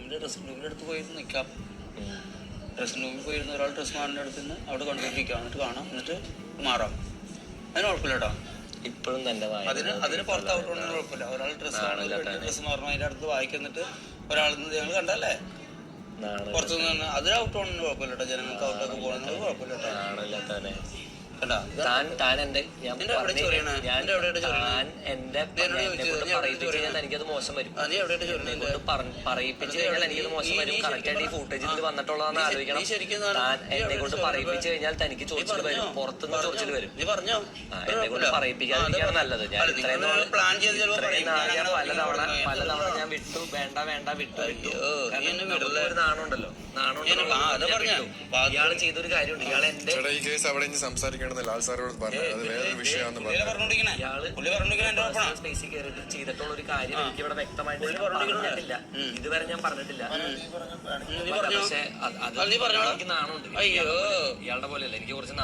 റൂമിന്റെ ഡ്രസ്സിംഗ് റൂമിന്റെ അടുത്ത് പോയി നിൽക്കാം. ഡ്രസ്സിംഗ് റൂമിൽ പോയിരുന്ന ഒരാൾ ഡ്രസ്സ് മാറിന്റെ അടുത്ത് നിന്ന് അവിടെ കൊണ്ടുപോയിരിക്കാം, എന്നിട്ട് കാണാം, എന്നിട്ട് മാറാം. അതിന് കുഴപ്പമില്ല കേട്ടോ. ഇപ്പോഴും തന്നെ അതിന് പുറത്താവട്ടൊന്നും കുഴപ്പമില്ല. ഒരാൾ ഡ്രസ്സ് മാറണം അതിന്റെ അടുത്ത് വായിക്കുന്നിട്ട് ഒരാളിന്ന് ഞങ്ങൾ കണ്ടല്ലേ പുറത്തുനിന്ന് അതിന് ഔട്ട് ഓണിന് കുഴപ്പമില്ല കേട്ടോ. ജനങ്ങൾക്ക് ഔട്ടൊക്കെ പോകുന്നത് കുഴപ്പമില്ല കേട്ടോ. എനിക്കത് മോശം വരും. പറയിപ്പിച്ച് കഴിഞ്ഞാൽ എനിക്കത് മോശം വരും. കറക്റ്റായിട്ട് ഈ ഫൂട്ടേജിൽ വന്നിട്ടുള്ളതെന്ന് ആലോചിക്കണം. താൻ എന്നെ കൊണ്ട് പറയിപ്പിച്ച് കഴിഞ്ഞാൽ തനിക്ക് ചോദിച്ചിട്ട് വരും, പുറത്തുനിന്ന് ചോദിച്ചിട്ട് വരും. എന്നെ കൊണ്ട് പറയിപ്പിക്കാതിരിക്കാണ് നല്ലത്. ഞാൻ ഇത്രയും പലതവണ ഞാൻ വിട്ടു, വേണ്ട വിട്ടു. ഒരു നാണുണ്ടല്ലോ, ഇയാള് ചെയ്തൊരു കാര്യമുണ്ട്. ഇയാൾ എന്റെ സ്പേസിൽ കയറിയിട്ട് ചെയ്തിട്ടുള്ള ഒരു കാര്യം എനിക്ക് ഇവിടെ വ്യക്തമായിട്ട് പറഞ്ഞിട്ടില്ല, ഇതുവരെ ഞാൻ പറഞ്ഞിട്ടില്ല. പക്ഷെ അത് എനിക്ക് നാണുണ്ട്. ഇയാളുടെ പോലെയല്ല, എനിക്ക് കുറച്ച്